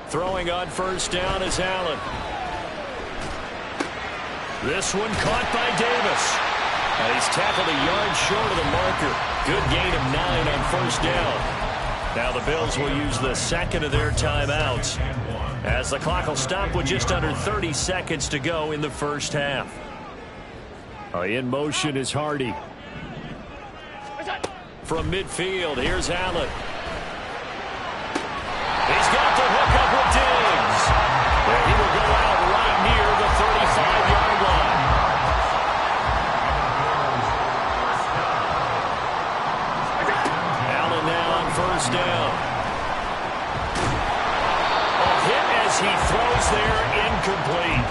Throwing on first down is Allen. This one caught by Davis. And he's tackled a yard short of the marker. Good gain of 9 on first down. Now the Bills will use the second of their timeouts, as the clock will stop with just under 30 seconds to go in the first half. In motion is Hardy. From midfield, here's Allen. He's got the hook up with Diggs. And he will go out right near the 35-yard line. Allen now on first down. A hit as he throws there, incomplete.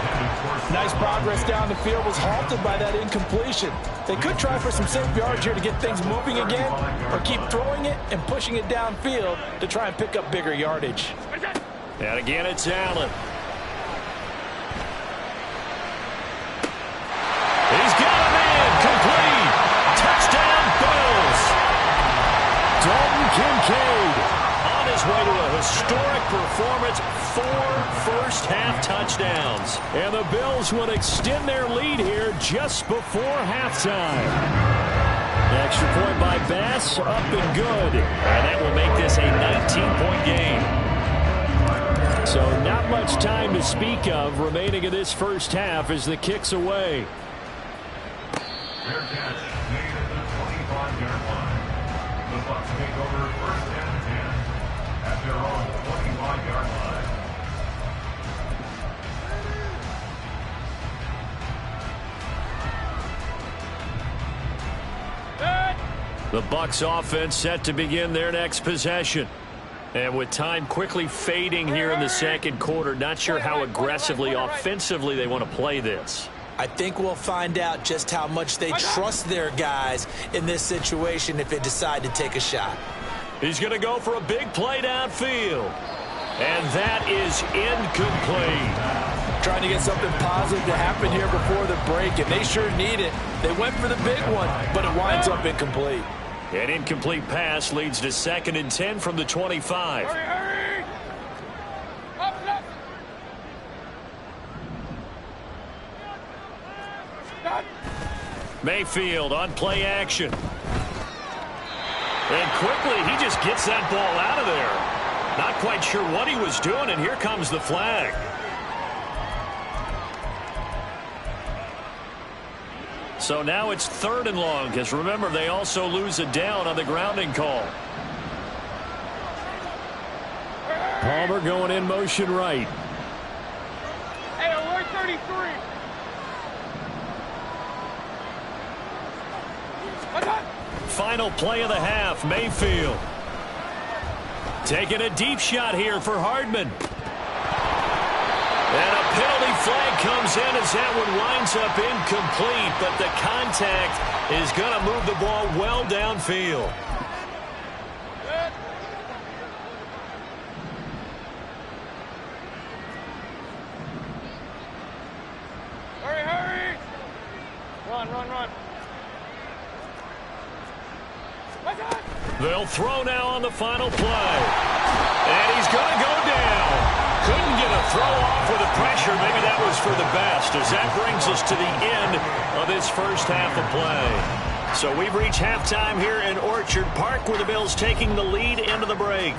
Nice progress down the field, was halted by that incompletion. They could try for some safe yards here to get things moving again, or keep throwing it and pushing it downfield to try and pick up bigger yardage. And again, it's Allen. He's got him in, complete. Touchdown, Bills. Dalton Kincaid on his way to a historic performance, 4 first-half touchdowns. And the Bills will extend their lead here just before halftime. Extra point by Bass, up and good. And that will make this a 19-point game. So not much time to speak of remaining in this first half as the kick's away. Fair catch made at the 25-yard line. The Bucs take over first and 10 at their own 25-yard line. The Bucs offense set to begin their next possession. And with time quickly fading here in the second quarter, not sure how aggressively, offensively they want to play this. I think we'll find out just how much they trust their guys in this situation if they decide to take a shot. He's going to go for a big play downfield. And that is incomplete. Trying to get something positive to happen here before the break, and they sure need it. They went for the big one, but it winds up incomplete. An incomplete pass leads to 2nd and 10 from the 25. Hurry! Up. Mayfield on play action. And quickly, he just gets that ball out of there. Not quite sure what he was doing, and here comes the flag. So now it's 3rd and long, because remember, they also lose a down on the grounding call. Palmer going in motion right. Hey, alert 33. Final play of the half, Mayfield. Taking a deep shot here for Hardman. And a penalty flag comes in as that one winds up incomplete, but the contact is going to move the ball well downfield. Hurry! Run. They'll throw now on the final play. And he's going to go down. Couldn't get a throw off with the pressure. Maybe that was for the best, as that brings us to the end of this first half of play. So we've reached halftime here in Orchard Park, where the Bills taking the lead into the break.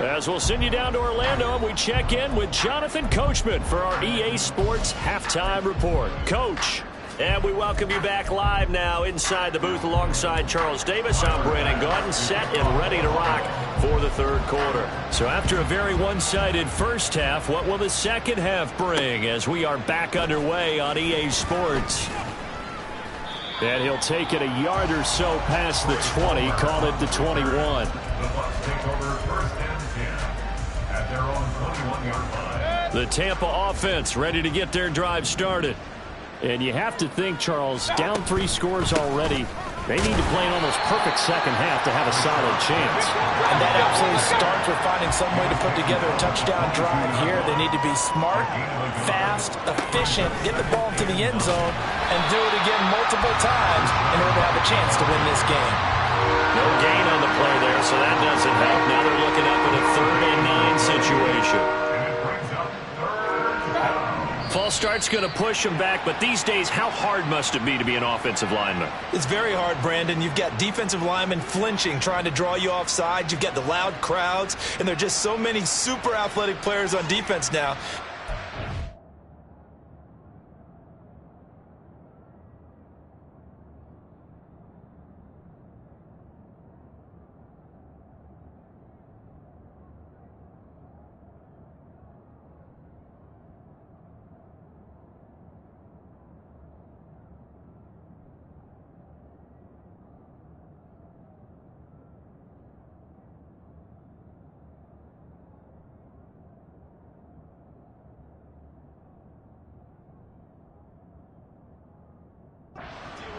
As we'll send you down to Orlando, and we check in with Jonathan Coachman for our EA Sports Halftime Report. Coach. And we welcome you back live now inside the booth alongside Charles Davis. I'm Brandon Gaudin, set and ready to rock for the third quarter. So after a very one-sided first half, what will the second half bring as we are back underway on EA Sports? And he'll take it a yard or so past the 20, call it the 21. The Bucs take over first and 10 at their own 21-yard line. The Tampa offense ready to get their drive started. And you have to think, Charles, down 3 scores already. They need to play an almost perfect second half to have a solid chance. And that absolutely starts with finding some way to put together a touchdown drive here. They need to be smart, fast, efficient, get the ball to the end zone, and do it again multiple times in order to have a chance to win this game. No gain on the play there, so that doesn't help. Now they're looking up at a 3rd and 9 situation. start's going to push him back, but these days, how hard must it be to be an offensive lineman? It's very hard, Brandon. You've got defensive linemen flinching, trying to draw you offside. You've got the loud crowds, and there are just so many super athletic players on defense now.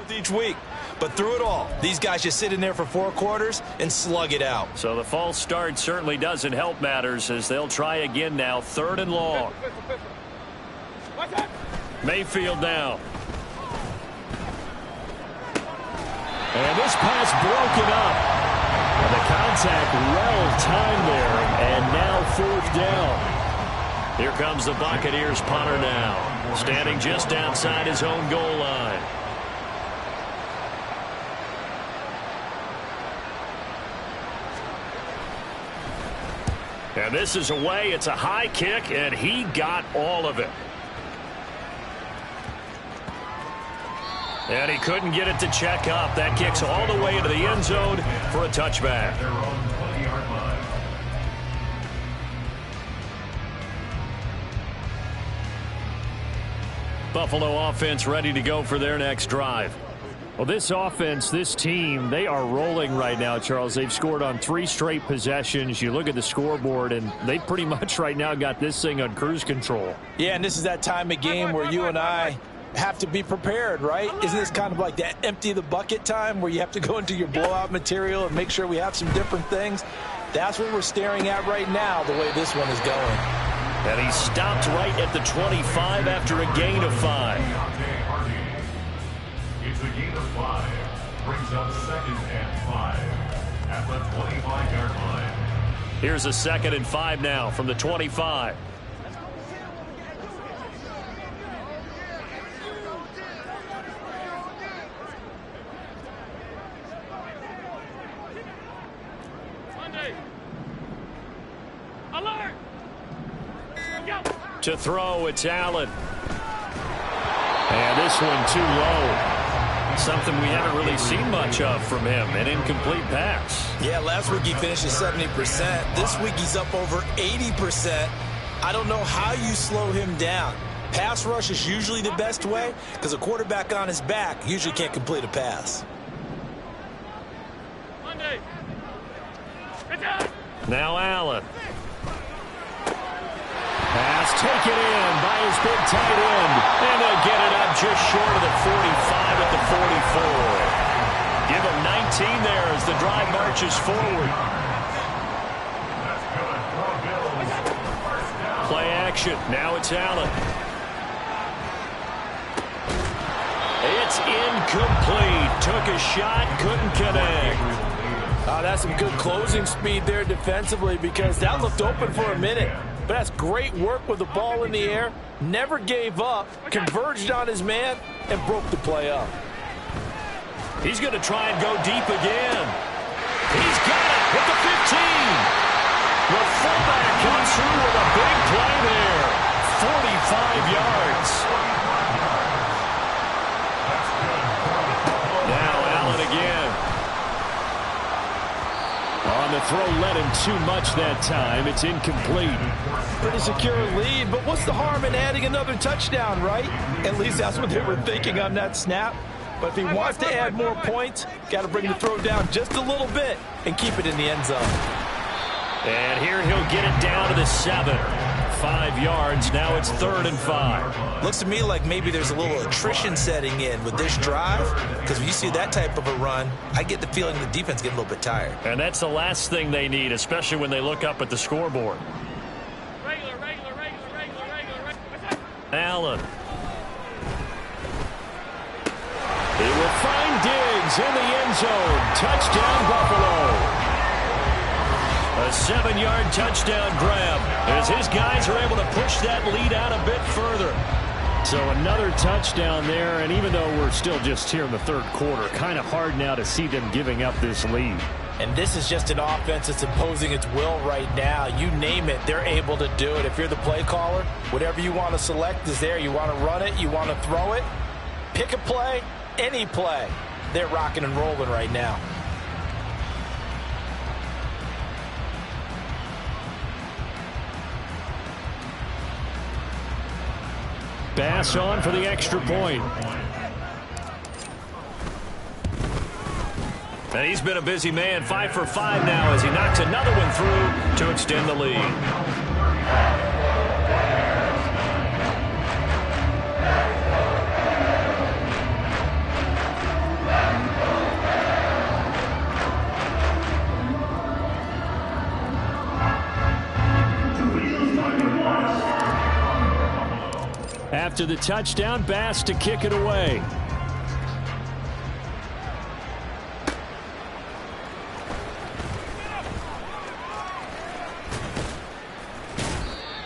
Each week, but through it all, these guys just sit in there for 4 quarters and slug it out. So the false start certainly doesn't help matters as they'll try again now, 3rd and long. Mayfield now. And this pass broken up. And the contact well timed there, and now 4th down. Here comes the Buccaneers punter now, standing just outside his own goal line. And this is away. It's a high kick, and he got all of it. And he couldn't get it to check up. That kicks all the way into the end zone for a touchback. Buffalo offense ready to go for their next drive. Well, this offense, this team, they are rolling right now, Charles. They've scored on 3 straight possessions. You look at the scoreboard, and they pretty much right now got this thing on cruise control. Yeah, and this is that time of game where you and I have to be prepared, right? Isn't this kind of like that empty the bucket time where you have to go into your blowout material and make sure we have some different things? That's what we're staring at right now, the way this one is going. And he stopped right at the 25 after a gain of 5. It's a gain of 5. Brings up 2nd and 5 at the 25-yard line. Here's a 2nd and 5 now from the 25. Alert! To throw, it's Allen. And this one too low. Something we haven't really seen much of from him. An incomplete pass. Yeah, last week he finished at 70%. This week he's up over 80%. I don't know how you slow him down. Pass rush is usually the best way because a quarterback on his back usually can't complete a pass. Monday. Now Allen. Pass taken in by his big tight end. And they'll get it up just short of the 45 at the 44. Give him 19 there as the drive marches forward. Play action. Now it's Allen. It's incomplete. Took a shot, couldn't connect. That's some good closing speed there defensively because that looked open for a minute. But that's great work with the ball in the air. Never gave up, converged on his man, and broke the play up. He's going to try and go deep again. He's got it at the 15. The fullback comes through with a big play there. 45 yards. Now Allen again. On the throw, led him too much that time. It's incomplete. Pretty secure lead, but what's the harm in adding another touchdown, right? At least that's what they were thinking on that snap. But if he wants to add more points, got to bring the throw down just a little bit and keep it in the end zone. And here he'll get it down to the 7. 5 yards. Now it's 3rd and 5. Looks to me like maybe there's a little attrition setting in with this drive, because when you see that type of a run, I get the feeling the defense getting a little bit tired. And that's the last thing they need, especially when they look up at the scoreboard. Regular. Allen. He will find Diggs in the end zone. Touchdown, Buffalo. A 7-yard touchdown grab as his guys are able to push that lead out a bit further. So another touchdown there, and even though we're still just here in the third quarter, kind of hard now to see them giving up this lead. And this is just an offense that's imposing its will right now. You name it, they're able to do it. If you're the play caller, whatever you want to select is there. You want to run it, you want to throw it, pick a play, any play. They're rocking and rolling right now. Bass on for the extra point. And he's been a busy man, 5 for 5 now as he knocks another one through to extend the lead. After the touchdown, Bass to kick it away.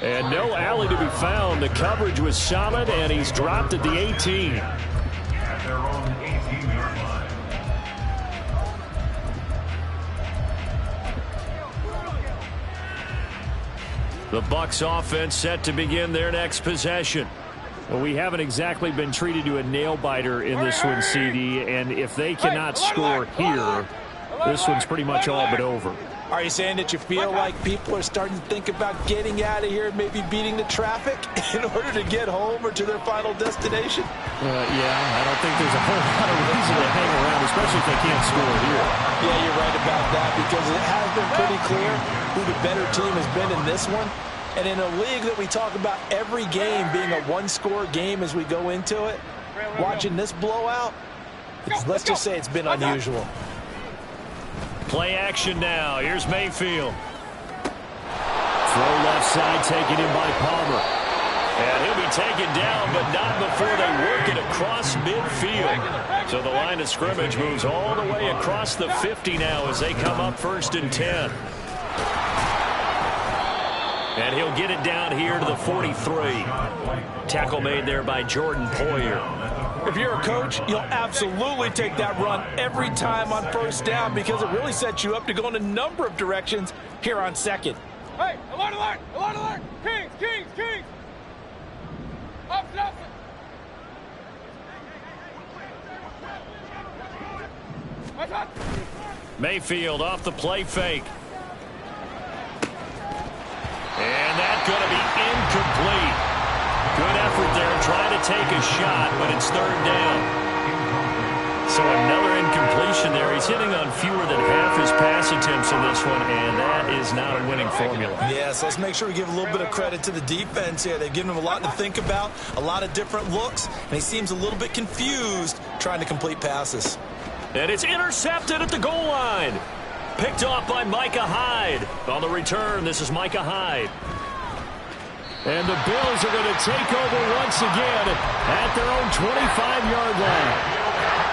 And no alley to be found. The coverage was solid, and he's dropped at the 18. At their own 18-yard line. The Bucs offense set to begin their next possession. Well, we haven't exactly been treated to a nail-biter in this one, CD, and if they cannot score here, this one's pretty much all but over. Are you saying that you feel like people are starting to think about getting out of here, maybe beating the traffic in order to get home or to their final destination? Yeah, I don't think there's a whole lot of reason to hang around, especially if they can't score here. Yeah, you're right about that, because it has been pretty clear who the better team has been in this one. And in a league that we talk about every game being a one-score game as we go into it, watching this blowout, let's just say it's been unusual. Play action now. Here's Mayfield. Throw left side taken in by Palmer. And he'll be taken down, but not before they work it across midfield. So the line of scrimmage moves all the way across the 50 now as they come up 1st and 10. And he'll get it down here to the 43. Tackle made there by Jordan Poyer. If you're a coach, you'll absolutely take that run every time on 1st down because it really sets you up to go in a number of directions here on 2nd. Hey, alert, alert, alert, alert. Kings, Kings, Kings. Opposite, opposite. Watch out. Mayfield off the play fake. And that's going to be incomplete. Good effort there trying to take a shot, but it's 3rd down. So another incompletion there. He's hitting on fewer than half his pass attempts in this one, and that is not a winning formula. Yes, let's make sure we give a little bit of credit to the defense here. They've given him a lot to think about, a lot of different looks, and he seems a little bit confused trying to complete passes. And it's intercepted at the goal line. Picked off by Micah Hyde. On the return, this is Micah Hyde. And the Bills are going to take over once again at their own 25-yard line.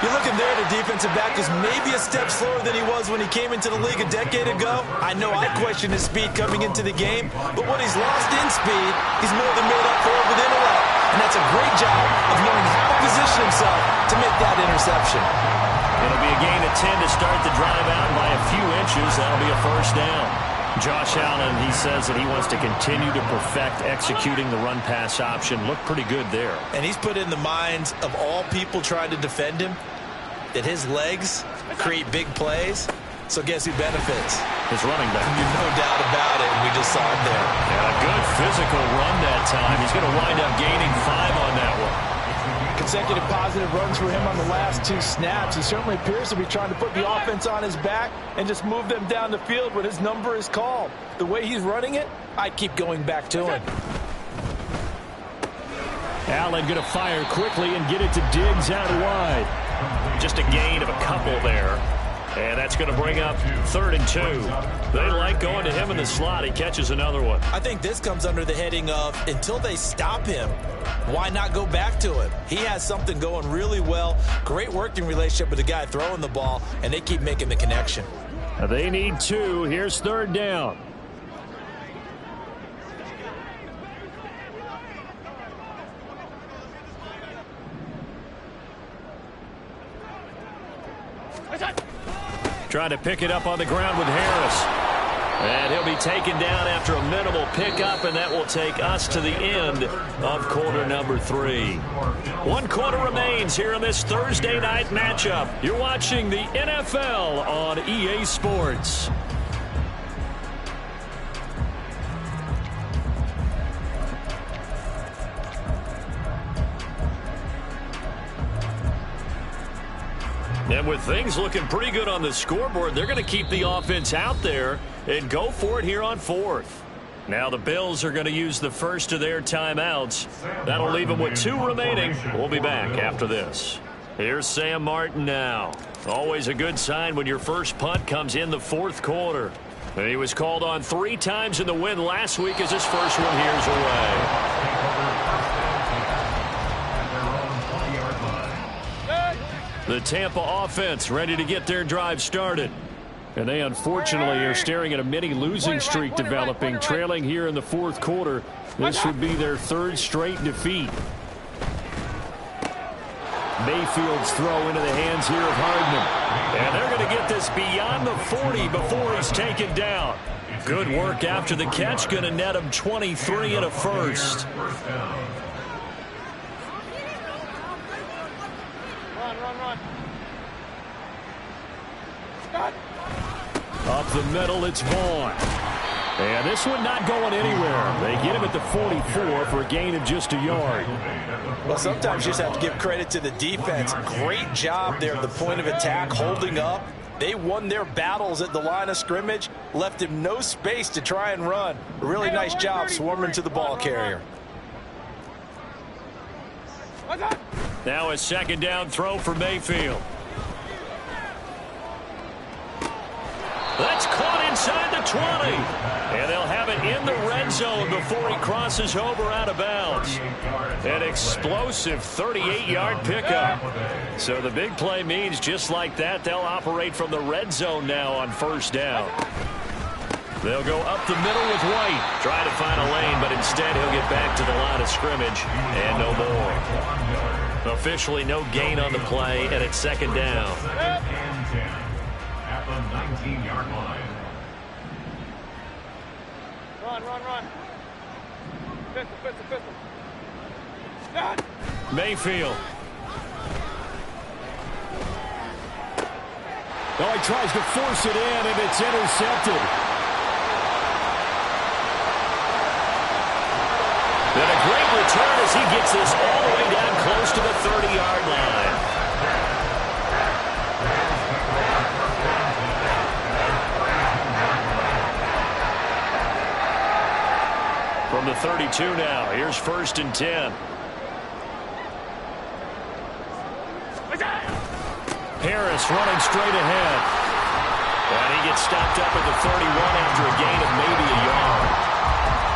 You're looking there, the defensive back is maybe a step slower than he was when he came into the league a decade ago. I know I questioned his speed coming into the game, but what he's lost in speed, he's more than made up for with intellect. And that's a great job of knowing how to position himself to make that interception. It'll be a gain of 10 to start the drive out by a few inches. That'll be a 1st down. Josh Allen, he says that he wants to continue to perfect executing the run-pass option. Looked pretty good there. And he's put in the minds of all people trying to defend him that his legs create big plays. So guess who benefits? His running back. No doubt about it. We just saw it there. And a good physical run that time. He's going to wind up gaining 5 on that one. Consecutive positive runs for him on the last 2 snaps. He certainly appears to be trying to put the offense on his back and just move them down the field when his number is called. The way he's running it, I'd keep going back to him. Allen going to fire quickly and get it to Diggs out wide. Just a gain of a couple there. And that's going to bring up 3rd and 2. They like going to him in the slot. He catches another one. I think this comes under the heading of until they stop him, why not go back to him? He has something going really well. Great working relationship with the guy throwing the ball, and they keep making the connection. They need 2. Here's 3rd down. Trying to pick it up on the ground with Harris. And he'll be taken down after a minimal pickup, and that will take us to the end of quarter number 3. 1 quarter remains here in this Thursday night matchup. You're watching the NFL on EA Sports. And with things looking pretty good on the scoreboard, they're going to keep the offense out there and go for it here on 4th. Now the Bills are going to use the first of their timeouts. That'll leave them with 2 remaining. We'll be back after this. Here's Sam Martin now. Always a good sign when your first punt comes in the 4th quarter. And he was called on 3 times in the win last week as his first one here's away. The Tampa offense ready to get their drive started. And they unfortunately are staring at a mini losing streak developing, trailing here in the 4th quarter. This would be their 3rd straight defeat. Mayfield's throw into the hands here of Hardman. And they're going to get this beyond the 40 before he's taken down. Good work after the catch, going to net him 23 and a first. Up the middle, it's Vaughn. And this one not going anywhere. They get him at the 44 for a gain of just a yard. Well, sometimes you just have to give credit to the defense. Great job there at the point of attack, holding up. They won their battles at the line of scrimmage, left him no space to try and run. A really nice job swarming to the ball carrier. Now a 2nd down throw for Mayfield. That's caught inside the 20. And they'll have it in the red zone before he crosses over out of bounds. An explosive 38-yard pickup. So the big play means just like that, they'll operate from the red zone now on 1st down. They'll go up the middle with White. Try to find a lane, but instead he'll get back to the line of scrimmage and no more. Officially no gain on the play, and it's 2nd down. At the 19-yard line. Run. Pistol. Mayfield. Oh, he tries to force it in, and it's intercepted. And a great return as he gets this all the way down close to the 30-yard line. From the 32 now, here's 1st and 10. Harris running straight ahead. And he gets stopped up at the 31 after a gain of maybe a yard.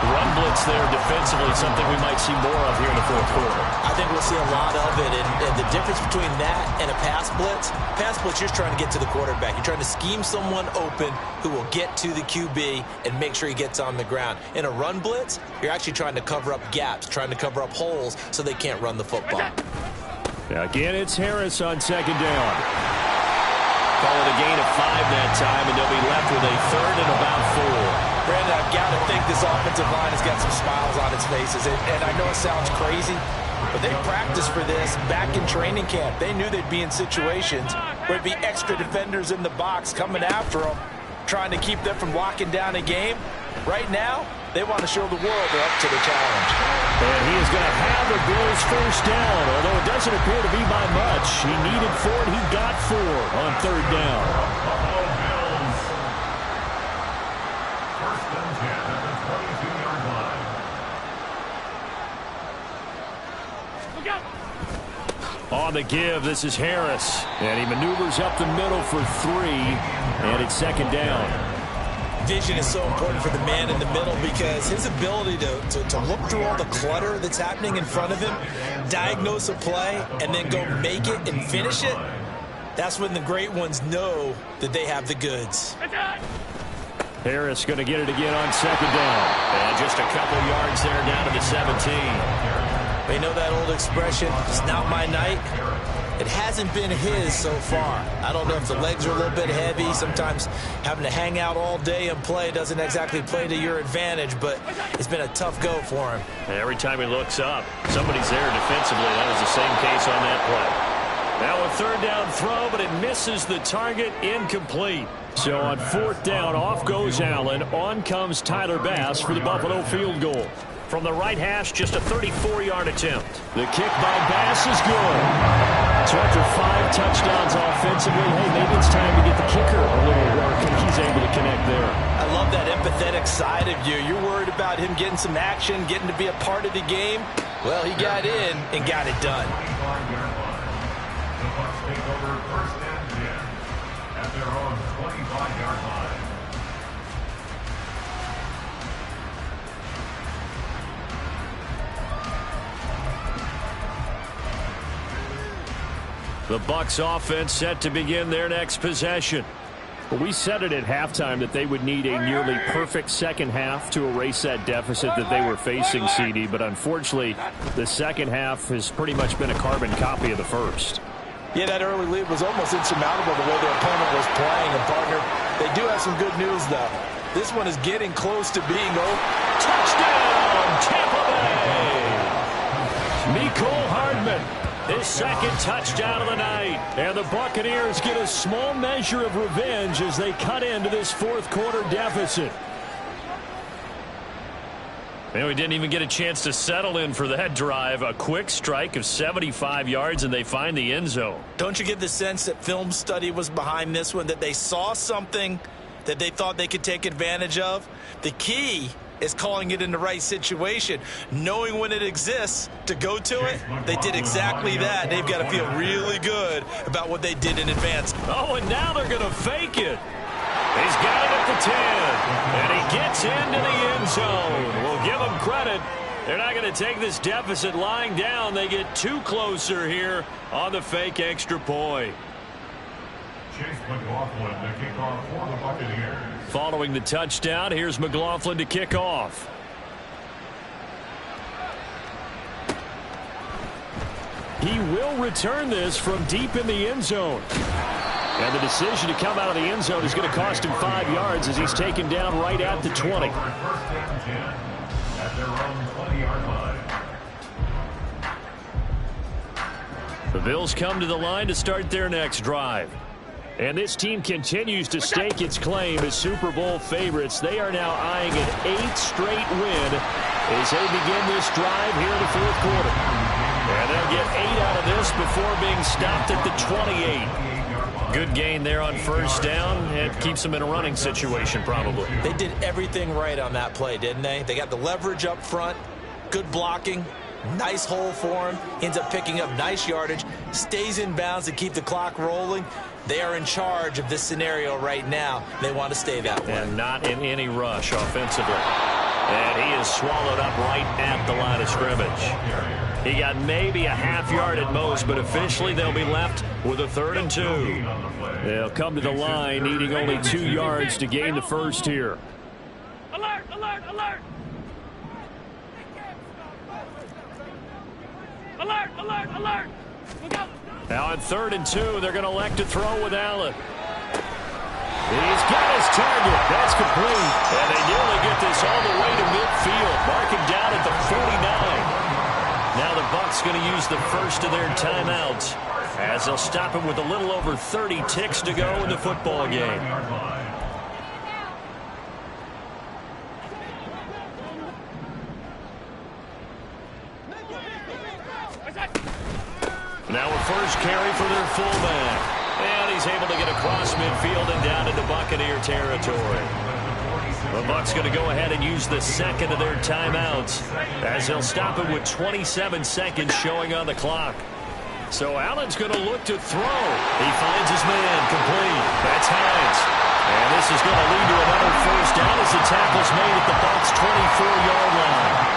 Run blitz there defensively, something we might see more of here in the 4th quarter. I think we'll see a lot of it, and the difference between that and a pass blitz, you're just trying to get to the quarterback. You're trying to scheme someone open who will get to the QB and make sure he gets on the ground. In a run blitz, you're actually trying to cover up gaps, trying to cover up holes so they can't run the football. Again, it's Harris on 2nd down. Call it a gain of 5 that time, and they'll be left with a 3rd and about 4. Brandon, I've got to think this offensive line has got some smiles on its faces. And I know it sounds crazy, but they practiced for this back in training camp. They knew they'd be in situations where there'd be extra defenders in the box coming after them, trying to keep them from locking down a game. Right now, they want to show the world they're up to the challenge. And he is going to have the Bills 1st down, although it doesn't appear to be by much. He needed 4, and he got 4 on 3rd down. On the give, this is Harris. And he maneuvers up the middle for 3, and it's 2nd down. Vision is so important for the man in the middle because his ability to look through all the clutter that's happening in front of him, diagnose a play, and then go make it and finish it, that's when the great ones know that they have the goods. Harris going to get it again on 2nd down. And just a couple yards there down to the 17. They know that old expression, it's not my night. It hasn't been his so far. I don't know if the legs are a little bit heavy. Sometimes having to hang out all day and play doesn't exactly play to your advantage, but it's been a tough go for him. Every time he looks up, somebody's there defensively. That was the same case on that play. Now a third down throw, but it misses the target, incomplete. So on fourth down, off goes Allen. On comes Tyler Bass for the Buffalo field goal. From the right hash, just a 34-yard attempt. The kick by Bass is good. So after 5 touchdowns offensively, hey, maybe it's time to get the kicker a little work, and he's able to connect there. I love that empathetic side of you. You're worried about him getting some action, getting to be a part of the game. Well, he got in and got it done. The Bucs take over first and 10 at their own 25-yard line. The Bucs offense set to begin their next possession. We said it at halftime that they would need a nearly perfect second half to erase that deficit that they were facing, CD, but unfortunately the second half has pretty much been a carbon copy of the first. Yeah, that early lead was almost insurmountable the way their opponent was playing. And, partner, they do have some good news, though. This one is getting close to being over. Touchdown, Tampa Bay! Mecole Hardman, his second touchdown of the night. And the Buccaneers get a small measure of revenge as they cut into this fourth quarter deficit. And we didn't even get a chance to settle in for that drive. A quick strike of 75 yards, and they find the end zone. Don't you get the sense that film study was behind this one, that they saw something that they thought they could take advantage of? The key is calling it in the right situation, knowing when it exists to go to it. They did exactly that. They've got to feel really good about what they did in advance. Oh, and now they're going to fake it. He's got it at the 10, and he gets into the end zone. We'll give him credit. They're not going to take this deficit lying down. They get too closer here on the fake extra point. Chase McLaughlin to kick off for the Buccaneers. Following the touchdown, here's McLaughlin to kick off. He will return this from deep in the end zone. And the decision to come out of the end zone is going to cost him 5 yards as he's taken down right at the 20. First and 10 at their own 20-yard line. The Bills come to the line to start their next drive. And this team continues to stake its claim as Super Bowl favorites. They are now eyeing an 8th straight win as they begin this drive here in the fourth quarter. And they'll get 8 out of this before being stopped at the 28. Good gain there on first down. It keeps them in a running situation probably. They did everything right on that play, didn't they? They got the leverage up front, good blocking, nice hole for him, ends up picking up nice yardage, stays in bounds to keep the clock rolling. They are in charge of this scenario right now. They want to stay that way. And not in any rush offensively. And he is swallowed up right at the line of scrimmage. He got maybe a half yard at most, but officially they'll be left with a 3rd and 2. They'll come to the line needing only 2 yards to gain the first here. Alert, alert, alert! Alert, alert, alert! Look out! Now on 3rd and 2, they're going to elect to throw with Allen. He's got his target. That's complete. And they nearly get this all the way to midfield. Mark him down at the 49. Now the Bucs going to use the first of their timeouts as they'll stop him with a little over 30 ticks to go in the football game. Now a first carry for their fullback. And he's able to get across midfield and down into Buccaneer territory. The Bucs going to go ahead and use the second of their timeouts as they'll stop him with 27 seconds showing on the clock. So Allen's going to look to throw. He finds his man complete. That's Hines. And this is going to lead to another first down as the tackle's made at the Bucs' 24-yard line.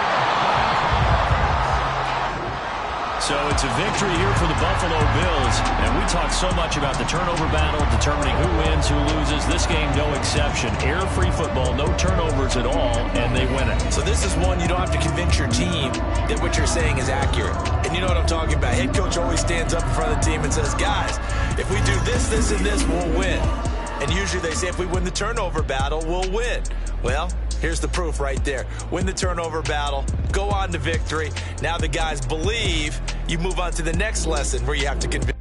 So it's a victory here for the Buffalo Bills. And we talk so much about the turnover battle, determining who wins, who loses. This game, no exception. Error-free football, no turnovers at all, and they win it. So this is one you don't have to convince your team that what you're saying is accurate. And you know what I'm talking about. Head coach always stands up in front of the team and says, guys, if we do this, this, and this, we'll win. And usually they say if we win the turnover battle, we'll win. Well, here's the proof right there. Win the turnover battle, go on to victory. Now the guys believe. You move on to the next lesson where you have to convince.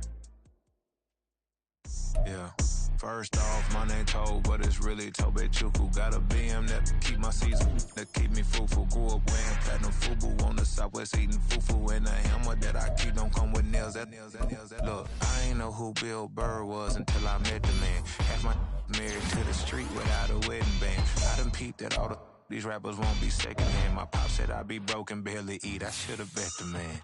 Yeah. First off, my name Toad, but it's really Tobe Chuku. Got a BM that keep my season, that keep me fruitful. Grew up wearing platinum FUBU on the Southwest eating fufu. And a hammer that I keep don't come with nails. Look, I ain't know who Bill Burr was until I met the man. Half my married to the street without a wedding band. I done peeped that all these rappers won't be second hand. My pop said I'd be broken, barely eat. I should've bet the man.